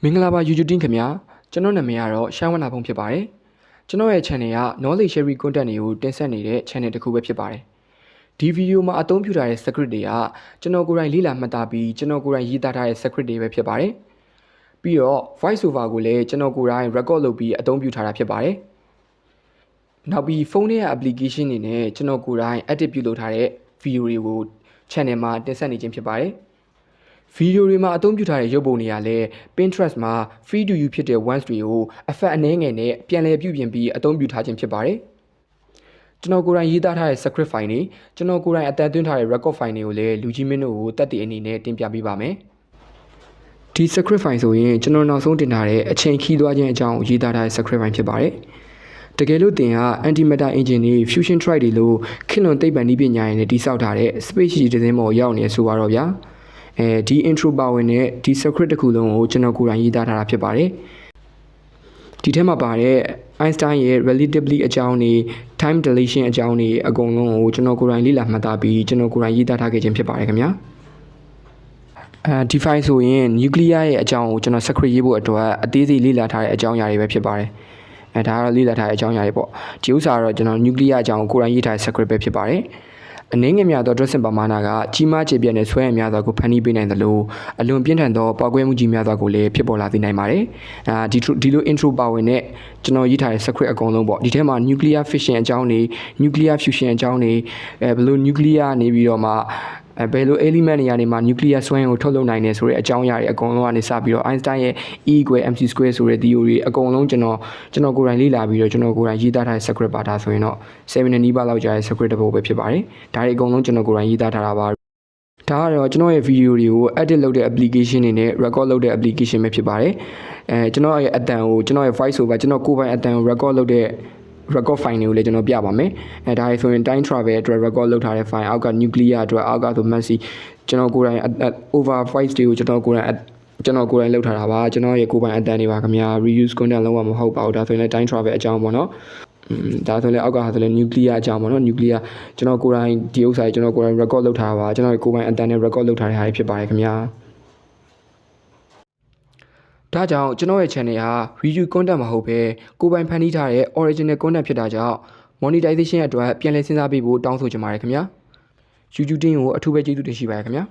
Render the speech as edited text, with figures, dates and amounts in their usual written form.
မင်္ဂလာပါ YouTube တင်ခင်ဗျာကျွန်တော်နာမည်ကတော့ရှမ်းဝနာဖုံဖြစ်ပါတယ်ကျွန်တော်ရဲ့ channel က knowledge sharing content တွေကိုတင်ဆက်နေတဲ့ channel တစ်ခုပဲဖြစ်ပါတယ်ဒီဗီဒီယိုမှာအသုံးပြုထားတဲ့ script တွေကကျွန်တော်ကိုယ်တိုင်လေ့လာမှတ်သားပြီးကျွန်တော်ကိုယ်တိုင်ရေးသားထားတဲ့ script တွေပဲဖြစ်ပါတယ်ပြီးတော့ voice over ကိုလည်းကျွန်တော်ကိုယ်တိုင် record လုပ်ပြီးအသုံးပြုထားတာဖြစ်ပါတယ်နောက်ပြီးဖုန်းထဲက application တွေနဲ့ကျွန်တော်ကိုယ်တိုင် edit ပြုလုပ်ထားတဲ့ video တွေကို channel မှာတင်ဆက်နေခြင်းဖြစ်ပါတယ်ဗီဒီယိုတွေမှာအသုံးပြုထားတဲ့ရုပ်ပုံတွေကလည်း Pinterest မှာ free to use ဖြစ်တဲ့ ones တွေကို effect အနည်းငယ်နဲ့ပြန်လည်ပြုပြင်ပြီးအသုံးပြုထားခြင်းဖြစ်ပါတယ်ကျွန်တော်ကိုယ်တိုင်ရေးသားထားတဲ့ script file တွေကျွန်တော်ကိုယ်တိုင်အတန်းသွင်းထားတဲ့ record file တွေကိုလည်းလူကြီးမင်းတို့ကိုတက်တည်အနေနဲ့တင်ပြပေးပါမယ်ဒီ script file ဆိုရင်ကျွန်တော်နောက်ဆုံးတင်ထားတဲ့အချိန်ခီးသွားခြင်းအကြောင်းရေးသားထားတဲ့ script file ဖြစ်ပါတယ်တကယ်လို့သင်က antimatter engine တွေ fusion tride တွေလို့ခေတ်လွန်သိပ္ပံနည်းပညာတွေနဲ့တည်ဆောက်ထားတဲ့ space ship တစ်စင်းပေါ်ရောက်နေဆိုတော့ဗျာဒီ intro ပါဝင်တဲ့ဒီ script တစ်ခုလုံးကိုကျွန်တော်ကိုယ်တိုင်ရေးသားထားတာဖြစ်ပါတယ်ဒီထဲမှာပါတဲ့ Einstein ရဲ့ relativity အကြောင်းတွေ time dilation အကြောင်းတွေအကုန်လုံးကိုကျွန်တော်ကိုယ်တိုင်လေ့လာမှတ်သားပြီးကျွန်တော်ကိုယ်တိုင်ရေးသားထားခဲ့ခြင်းဖြစ်ပါတယ်ခင်ဗျာဒီ file ဆိုရင် nuclear ရဲ့အကြောင်းကိုကျွန်တော် script ရေးဖို့အတွက်အသေးစိတ်လေ့လာထားတဲ့အကြောင်းအရာတွေပဲဖြစ်ပါတယ်ဒါကတော့လေ့လာထားတဲ့အကြောင်းအရာတွေပေါ့ဒီဥစ္စာကတော့ကျွန်တော် nuclear အကြောင်းကိုကိုယ်တိုင်ရေးထားတဲ့ script ပဲဖြစ်ပါတယ်အနည်းငယ်များသော dressing ပမာဏကကြီးမားကျေပြန့်တဲ့ဆွဲရများစွာကိုဖန်တီးပေးနိုင်သလိုအလွန်ပြင်းထန်သောပေါက်ကွဲမှုကြီးများစွာကိုလည်းဖြစ်ပေါ်လာစေနိုင်ပါတယ်ဒီလို intro ပါဝင်တဲ့ကျွန်တော်ရေးထားတဲ့ script အကုန်လုံးပေါ့ဒီထဲမှာ nuclear fission အကြောင်းတွေ nuclear fusion အကြောင်းတွေဘယ်လို nuclear နေပြီးတော့မှဘယ်လို element တွေကနေမှ nuclear စွမ်းအင်ကိုထုတ်လုပ်နိုင်တယ်ဆိုတဲ့အကြောင်းအရာတွေအကုန်လုံးကနေစပြီးတော့ Einstein ရဲ့ E = mc² ဆိုတဲ့ theory အကုန်လုံးကျွန်တော်ကိုယ်တိုင်လေ့လာပြီးတော့ကျွန်တော်ကိုယ်တိုင်ရေးသားထားတဲ့ script ပါဒါဆိုရင်တော့7 နှစ်နီးပါးလောက်ကြာတဲ့ script တစ်ပုဒ်ပဲဖြစ်ပါတယ်ဒါတွေအကုန်လုံးကျွန်တော်ကိုယ်တိုင်ရေးသားထားတာပါဒါကတော့ကျွန်တော်ရဲ့ video တွေကို edit လုပ်တဲ့ application တွေနဲ့ record လုပ်တဲ့ application ပဲဖြစ်ပါတယ်ကျွန်တော်ရဲ့အတန်ကိုကျွန်တော်ရဲ့ voice over ကျွန်တော်ကိုယ်ပိုင်အတန်ကို record လုပ်တဲ့record file တွေကိုလည်းကျွန်တော်ပြပါမယ်ဒါဆိုရင် time travel အတွက် record လုပ်ထားတဲ့ file အောက်က nuclear အတွက်အောက်ကဆို massy ကျွန်တော်ကိုယ်တိုင် over voice တွေကိုကျွန်တော်ကိုယ်တိုင်လုပ်ထားတာပါကျွန်တော်ရဲ့ကိုယ်ပိုင်အတန်တွေပါခင်ဗျာ reuse content လုံးဝမဟုတ်ပါဘူးဒါဆိုရင်လည်း time travel အကြောင်းပေါ့နော်ဒါဆိုရင်လည်းအောက်ကဆိုလည်း nuclear အကြောင်းပေါ့နော် nuclear ကျွန်တော်ကိုယ်တိုင်ဒီဥစ္စာကြီးကျွန်တော်ကိုယ်တိုင် record လုပ်ထားတာပါကျွန်တော်ကိုယ်ပိုင်အတန်နဲ့ record လုပ်ထားတဲ့ဟာတွေဖြစ်ပါတယ်ခင်ဗျာဒါကြောင့်ကျွန်တော်ရဲ့ channel ဟာ review content မဟုတ်ဘဲကိုယ်ပိုင်ဖန်တီးထားတဲ့ original content ဖြစ်တာကြောင့် monetization အတွက်ပြန်လည်စဉ်းစားပေးဖို့တောင်းဆိုချင်ပါတယ်ခင်ဗျာ YouTube တင်ကိုအထူးပဲကျေးဇူးတင်ရှိပါတယ်ခင်ဗျာ